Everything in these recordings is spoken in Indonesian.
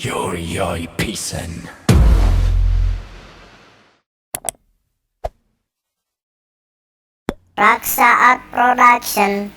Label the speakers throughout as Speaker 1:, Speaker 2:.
Speaker 1: Yori Pisen.
Speaker 2: Raksa Art Production.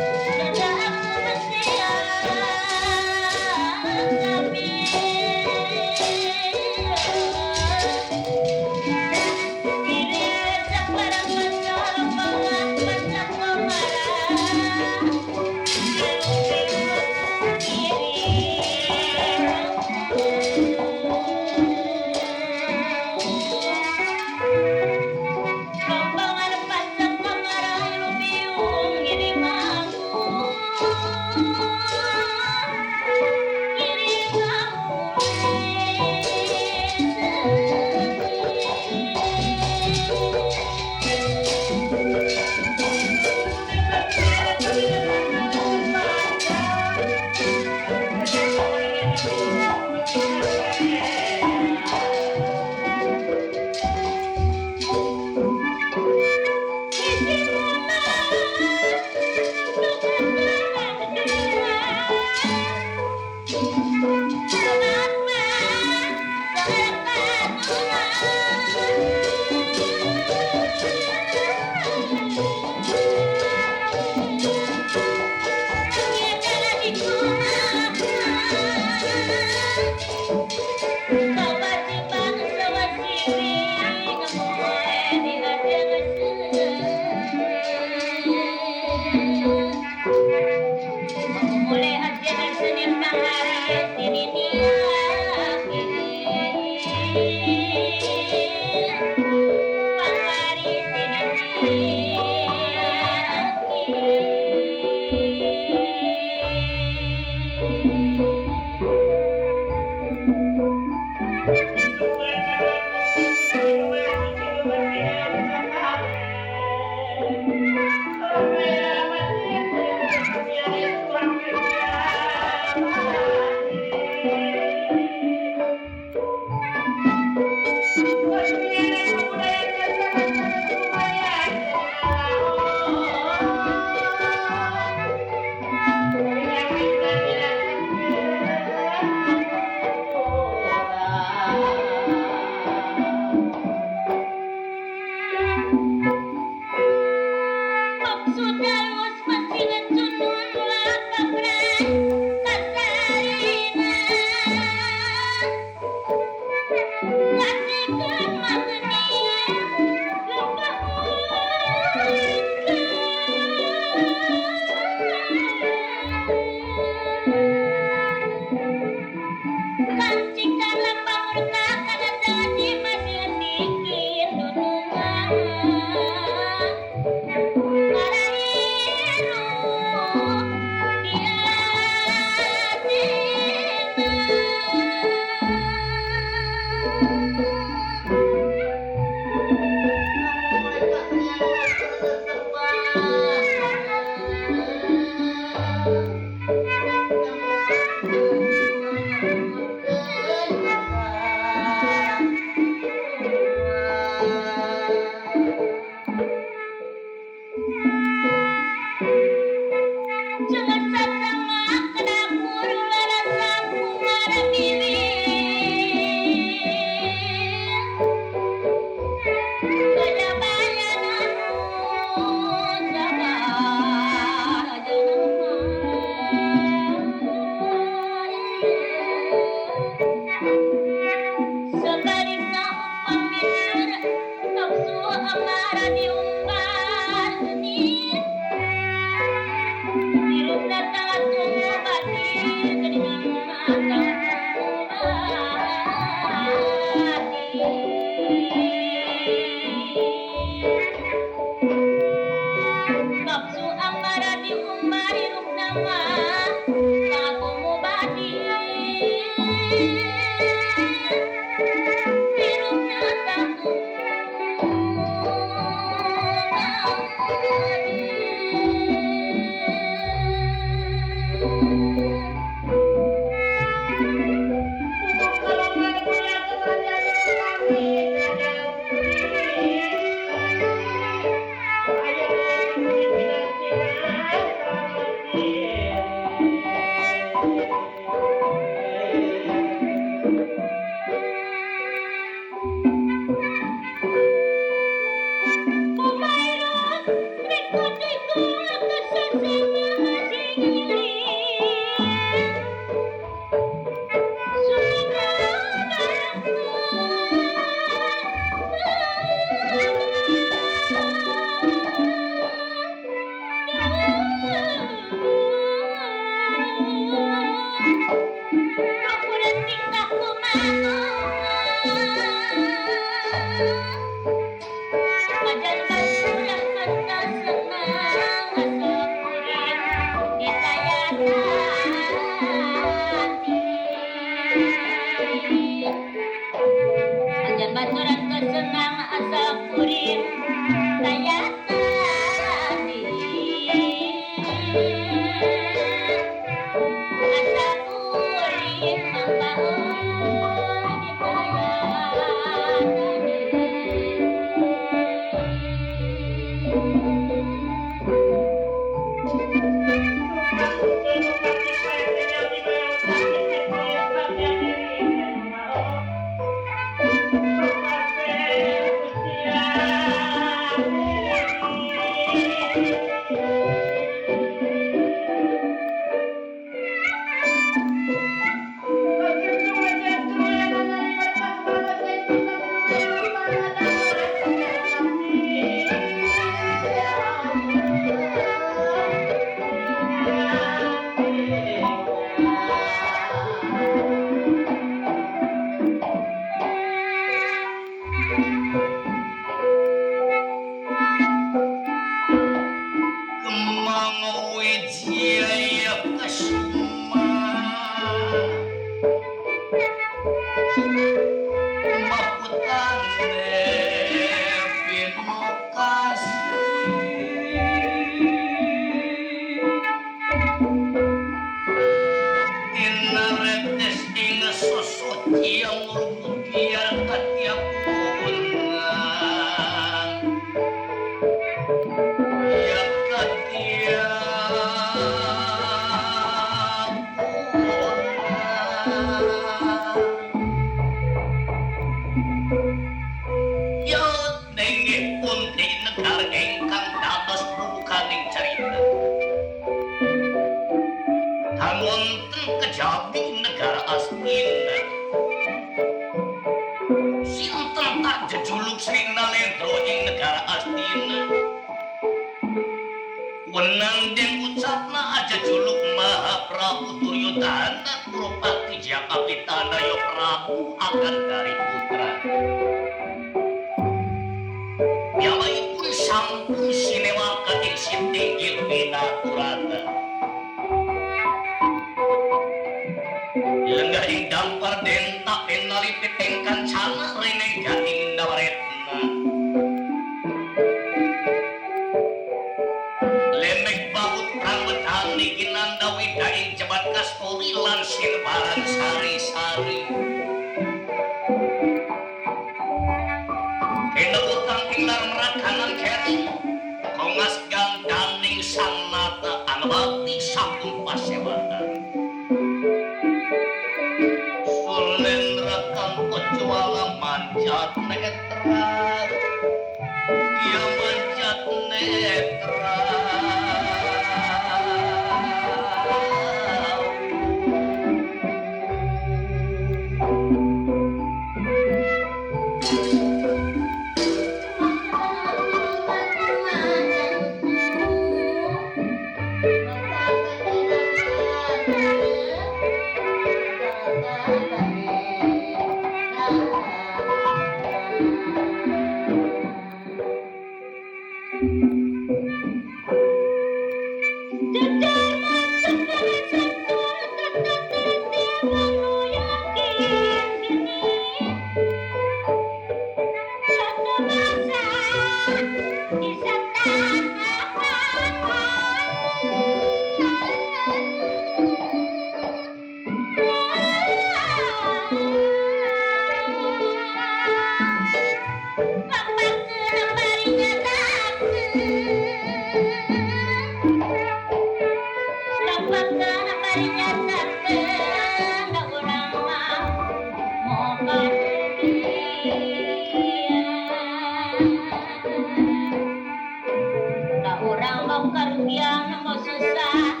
Speaker 3: orang mau karugian mau susah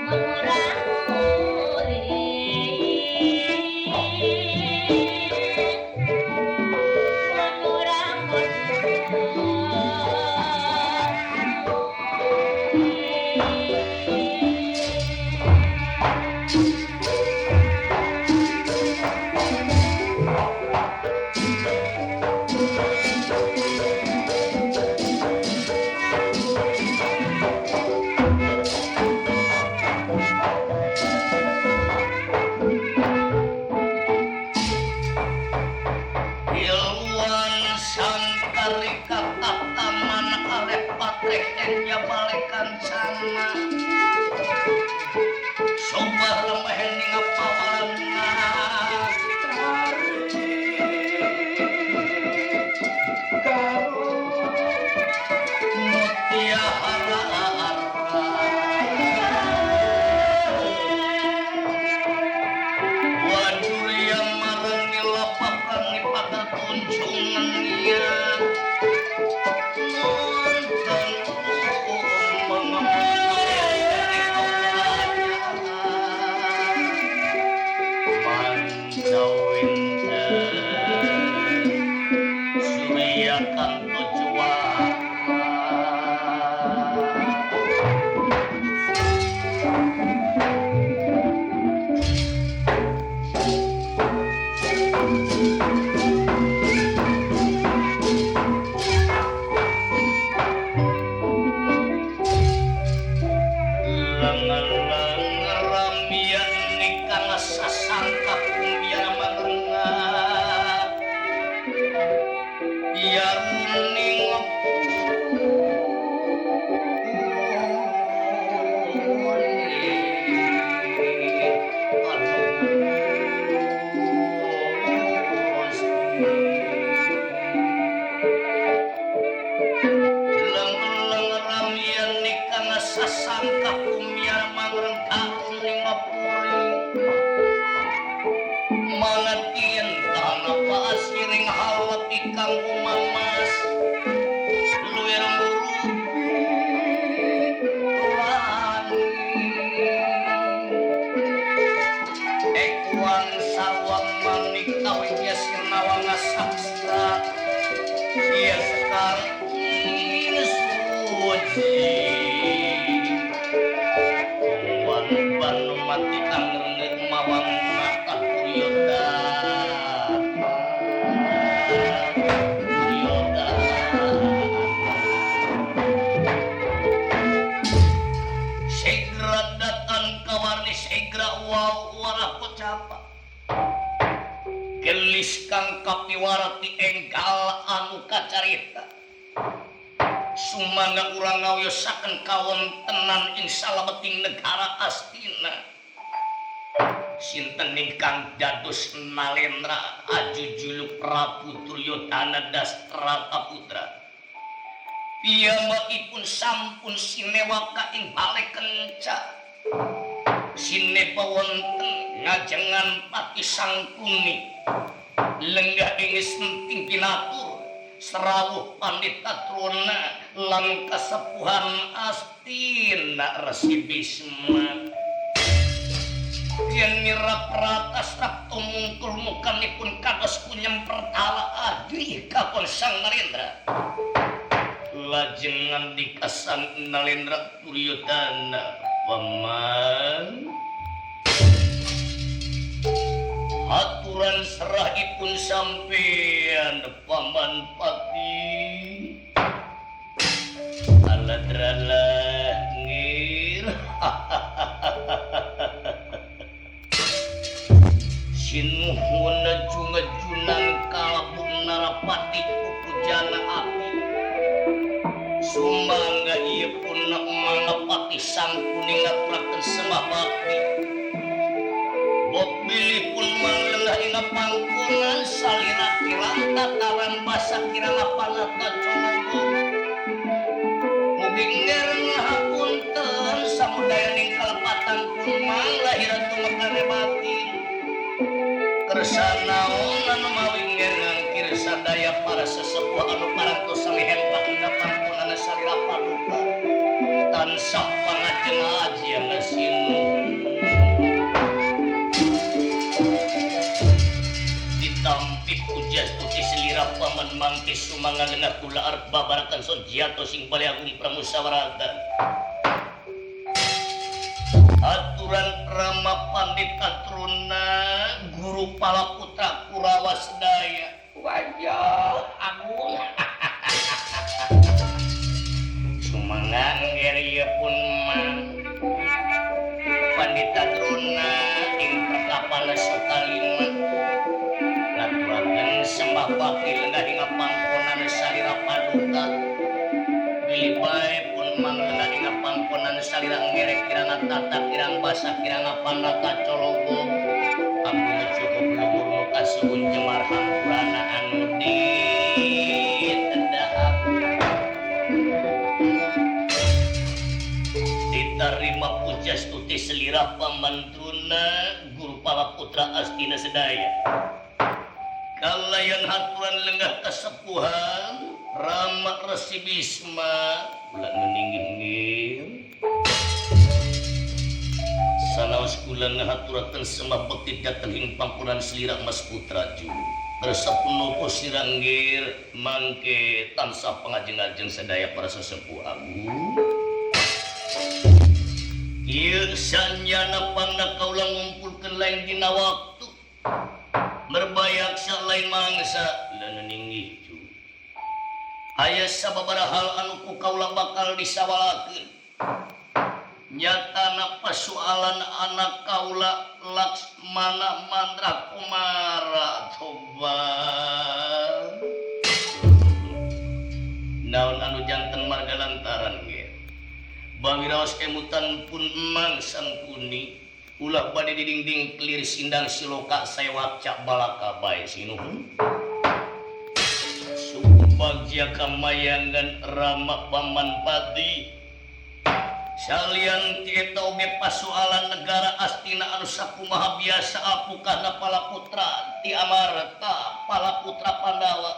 Speaker 3: mengurang
Speaker 4: gelis kang kapiwarati enggal anu kacarita sumangga urang ngawiyosaken kawontenan ing salebeting negara Astina sinten ingkang dados Nalendra ajujuluk Prabu Duryodana Dastra Putra piyambakipun sampun sinewaka ing bale kenca sinepa wonten ngajengan pati sangkuni lenggah ing senting pinatur serawuh pandita trona lan kasepuhan Astina Resi Bisma yen mirap ratas rakto mungkul mukanipun kados kunyem pertala adri kapon sang Nalendra lajengan dikasang Nalendra Duryodana paman aturan serahipun sampean paman pati aladralah ngir sinuhun jungajunan kalabun narapati pupujana api sumangga ieu pun mangapati sang kuning ngaturakeun sembah bakti bok bilih pun manglengah ing pangkungan salira kirang tataran basa kirang panata conogo mugi nger ngahapunten samudayaning kalepatan pun manglahir tumekane batin kersanaon anu mawi nger ngangkir sadaya para sesepuh anu parantos salihen pakinda pangkungan salira paduka aja ngasinu ditampi pujas tuti selira paman mangke sumanga lengar kula arep babarakan sonjiato sing bali agung pramusawaratan aturan Rama Pandita Truna guru Palaputra Kurawa Sedaya wajah agung sumangan ngerieu pun mah Pandita Truna ing perkapala sakalima ngaturaken sembah bakti lenggah ing pangkonan salira paduka bilih bae pun manglenggah ing pangkonan salira ngerek kirang tata kirang basa kirang pandaka cologo ampun cukup luhur muka suhun jemar hampurana anu ditendahap diterima pujas tuti selira pamantuna guru Palaputra Astina Sedaya kalayan haturan lenggah kasepuhan Rama Resi Bisma ulah ngeninggih sanaos kula ngahaturaken sembah bekti dateng ing pampuran selira Mas Putra Ju resapunapa siranggir mangke tansah pangajeng-ajeng sedaya para sesepuh agung ieu sanjana pangna kaula ngumpulkeun lain dina waktu merbayak lain mangsa lan ninggih Ju aya sababaraha hal anu ku kaula bakal disawalakeun nyatana persoalan anak kaula Laksmana Mandra Kumara coba naon anu janten marga lantaran ge bawiraos kemutan pun emang sangkuni ulah bade didingding kelir sindang siloka sewak cak balaka bae sinuhun suku bagja kamayangan Rama Pamanpati salian tieta oge pasoalan negara Astina anu sakumaha biasa apukahna Palaputra ti Amarta Palaputra Pandawa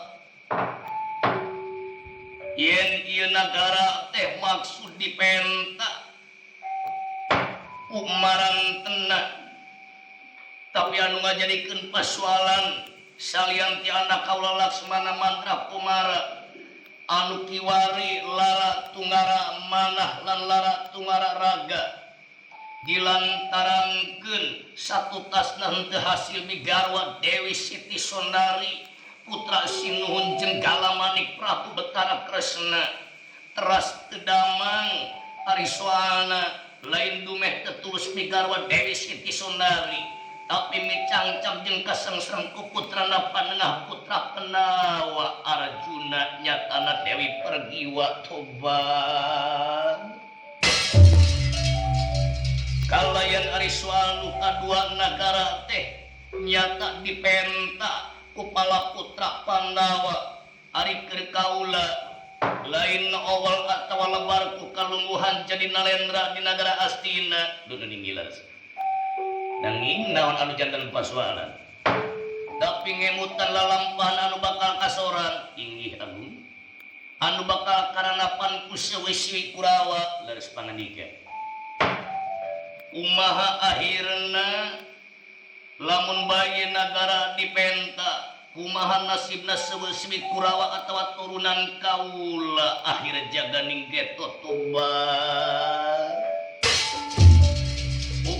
Speaker 4: yen ieu nagara teh maksud dipenta umaran tenang tapi anu ngajadikeun pasoalan salian ti anak kaula Laksmana Mandra Kumara anu kiwari lara tunggara manah lan lara tunggara raga dilantarankeun satu tasna henteu hasil migarwa Dewi Siti Sondari putra Sinuhun jeung Galamanik Prabu Betara Kresna teras teu damang ari soalna lain dumeh tetulus migarwa Dewi Siti Sondari tapi micangcap jeung kasengsem ku putrana panengah putra Penawa Arjuna nyatana Dewi Pergiwa toban kalayan ari soal nu kadua nagara teh nyata dipenta ku Palaputra Pandawa ari keur kaula lain awal atawa lebar ku kalungguhan jadi nalendra di nagara Astina dudu ninggilas nanging naon anu janten pasoalan tapi ngemutan lalampahan anu bakal kasoran inggih agung anu bakal karanapan ku sewi-sewi Kurawa leres pangandika umaha akhirna lamun bayi nagara dipenta kumaha nasibna sewi-sewi Kurawa atawa turunan kaula akhir jaganing geto tobat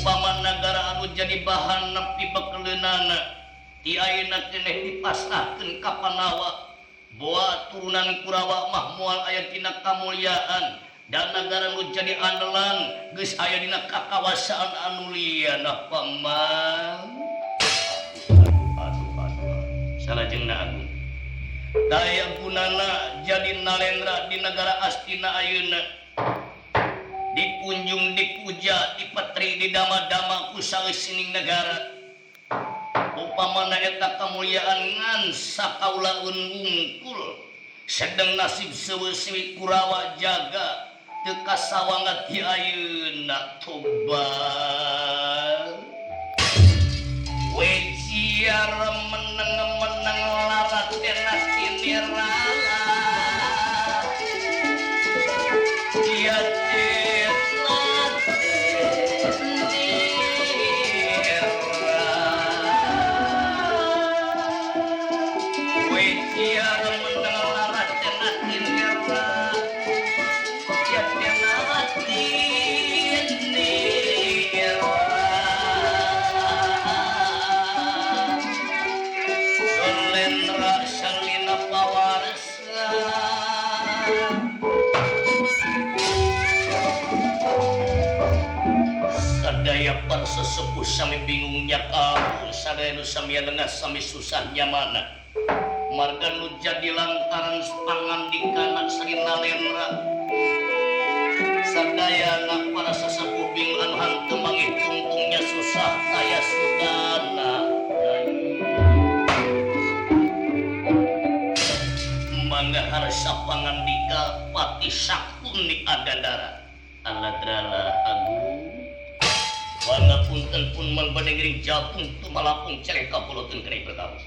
Speaker 4: upama nagara anu jadi bahan nepi bekeleunana ti ayeuna keneh dipasrahkeun ka Panawa boa turunan Kurawa mah moal aya dina kamulyaan dan nagara nu jadi andalan geus aya dina kakawasaan anu liana paman aduh salajengna agung daya gunana jadi nalendra di negara Astina ayeuna dikunjung dipuja dipetri didama-dama ku salesining negara upamana eta kamulyaan ngan sakaulah unggul sedang nasib sewi-sewi Kurawa jaga teu kasawangat ti ayeuna tobat wejiar meneng-meneng larat tenas kinirala dia sadaya para sesepuh sami bingungnya kamu sadaya nu sami lengah sami susahnya mana marga nu jadi lantaran pangandikanan salina lenra sadaya na para sesepuh bingung anu hanteu mangih tungtungnya susah kaya sudana mangga harsa pangandika pati sakuni adandara aladrala agung pangapunten pun malbanegring japung tumalapung cerek kapuloteun keneh perkawis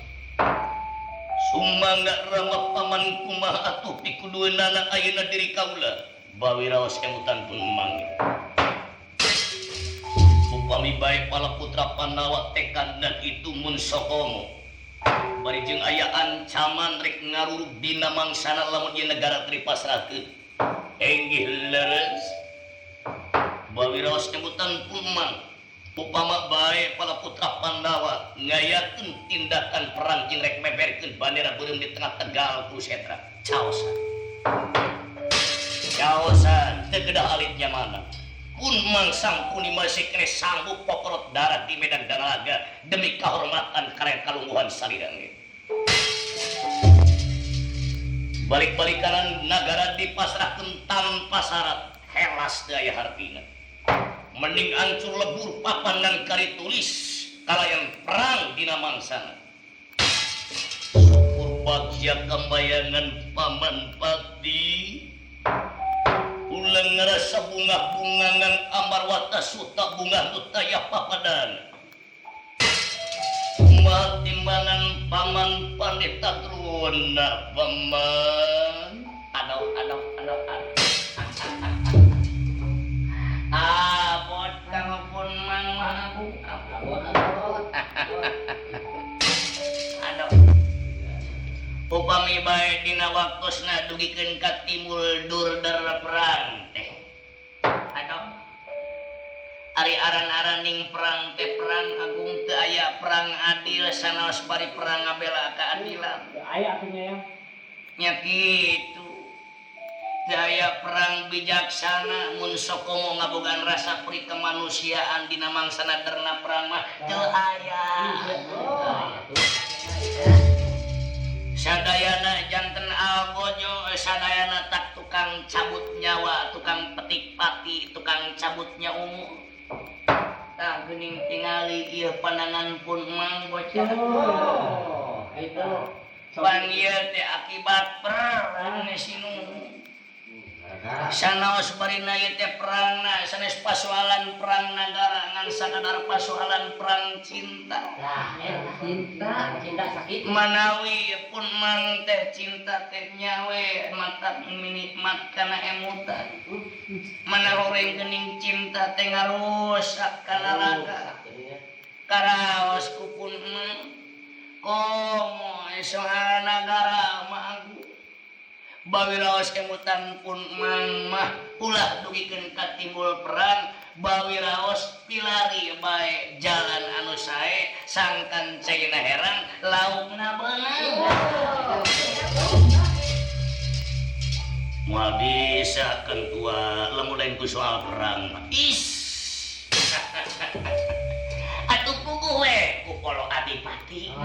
Speaker 4: sumangga rama paman kumaha atuh pikudueunana ayeuna diri kaula bawi raos kemutan pun manggil upami bae pala putra Pandawa tekad dan itu mun sokomo bari jeung aya ancaman rek ngarurug dina mangsana lamun ieu negara teu dipasrahkeun enggih leres bawi raos kemutan pun mang upama bae pala putra Pandawa ngayakeun tindakan perang jeung rek meberkeun bandera beureum di tengah Tegal Kusetra caosan teu kedah alitnya mana pun mangsang puni masih kene sanggup pokorot darah di medan dalaga demi kehormatan karya kalungguhan salidang balik-balikanan negara dipasrahkeun tanpa syarat helas daya hartina mending ancur lebur papan dan kari tulis kalayan perang dina mangsana syukur bagja kambayangan paman pati ulang ngerasa bunga-bungangan ambar wata suta bunga nutaya papadan timbangan paman pandita drona paman aduh abot kamu pun mang aku aduh upami bae dina waktosna dugikeun ka timul dur dar perang teh aduh ari aran-araning perang teh perang agung teu aya perang adil sanaos bari perang ngabela keadilan aya atunya ya nya kitu daya perang bijaksana mun sokomo ngabogaan rasa peri kemanusiaan dina mangsana derna perang mah teu aya sadayana janten albojo sadayana tak tukang cabut nyawa tukang petik pati tukang cabutnya umur tah geuning tingali ieu pandangan pun mang bocah itu pan ieu teh akibat perang sinu sanaos barina ieu teh perangna sanes pasoalan perang nagara ngan sakadar pasoalan perang cinta. Cinta sakit. Manawi pun mang teh cinta teh nyawe mata minikmat kana emutan. Mana horeng geuning cinta teh ngarusak kana raga. Karaos kupun komo soal nagara mah bawi raos kemutan pun mang mah ulah dugikeun ka timbul perang bawi raos pilari bae jalan anu sae sangkan caina herang laukna beunang moal disakeun tua lamun lain ku soal perang is atuh puguh we ku polo adipati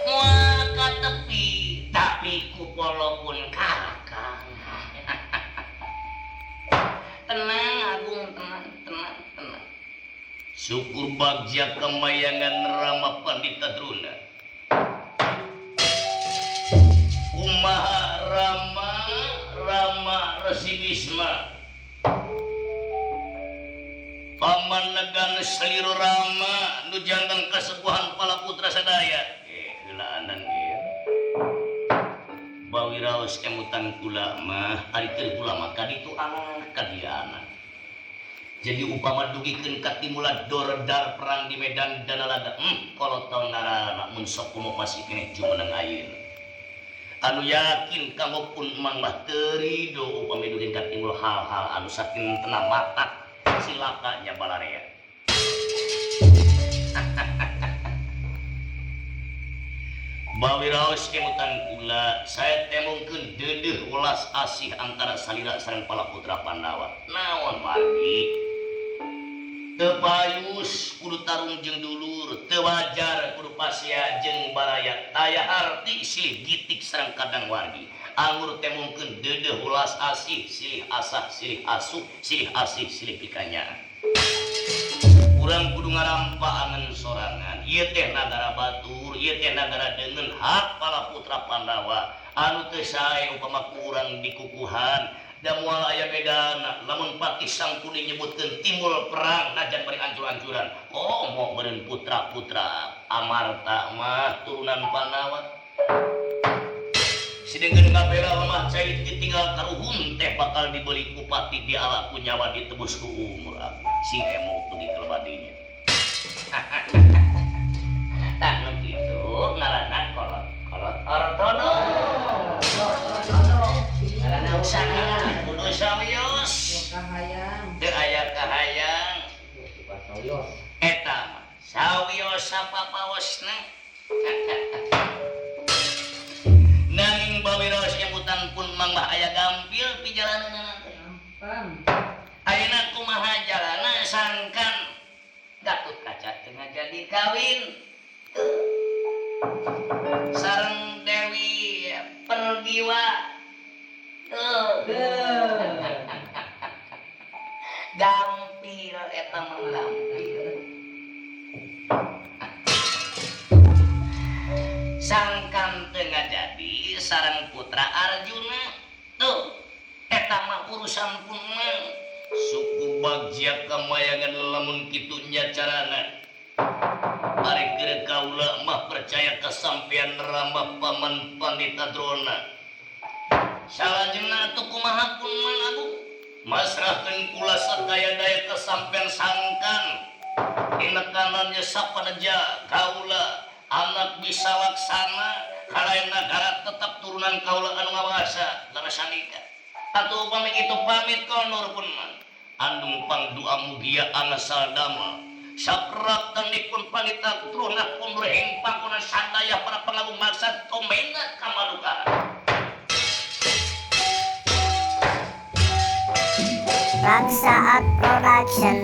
Speaker 4: moal ka tepi tapi ku polo pun kalakang tenang agung tenang syukur bagja kemayangan Rama Pandita Druna kumaha Rama Resi Wisma paman negan seliru Rama nu jantan kasepuhan pala putra sadaya heulaanan ieu bawi raos kemutan kula mah ari teu kula mah kaditu anak kadiana jadi upama dugikeun ka timula dordar perang di medan danalaga kolotong narana mun sok kumo masih keneh jumeneng ayeuna anu yakin kamu pun mang mah teu ridho upami dugikeun ka timul hal-hal anu saking tenah matak silakanya balarea Bawiraos kemutan kula saya temongkeun deudeuh welas asih antara salira sareng palaputra Pandawa. Naon margi? Teu payus kudu tarung jeung dulur, teu wajar kudu pasia jeung baraya. Aya arti silih gitik sareng kadang wargi. Anggur temongkeun deudeuh welas asih, silih asah, silih asuh, silih asih, silih pikanya. Urang kudu ngarampaangan sorangan. Ieu teh nagara batur, ieu teh nagara deungeun hak palaputra Pandawa. Anu teu sae upama kurang dikukuhan, da moal aya bedana lamun Patih Sangkuni nyebutkeun timbul perang najan bari ancur-ancuran. Oh, moh meureun putra-putra Amarta mah turunan Pandawa. Sidengkeun ngabela lemah cai ditinggal karuhun teh bakal dibeli ku Patih diala ku nyawa ditebus ku umur abdi. Sing emo tuh di kelebadinya. Tak nu kitu ngaranna kolot ortono. Ngaranna usaha kudu sawios. Teu aya kahayang. Eta mah sawios sapapaosna. Nanging bawiraos nyambutan pun mangmah aya gampil pijalanana teh. Ayeuna kumaha jalana sangkan Gatut Kaca teu jadi kawin sareng Dewi Pergiwa. Gampil eta mah gampil. Sangkan teu jadi sareng putra Arjuna. Tuh, eta mah urusan pun mah suku Bagja kamayangan lamun kitu nya carana. Ari keur kaula mah percaya kasampean Rama Paman Pandita Drona. Salajengna atuh kumaha pun mah Abu? Masrahkeun kula sadaya-daya kasampean sangkan. Dina kanannya sapaneja kaula anak bisa laksana kalayan nagara tetap turunan kaula anu ngawasa dana sanika. Atuh upami kitu pamit konur pun man andung pangdoa mugia angasal dama sakrat tandipun panita truna kundur heng pangkunan sadaya para pengagung maksad tomena kamaduka.
Speaker 2: Raksa Art Production.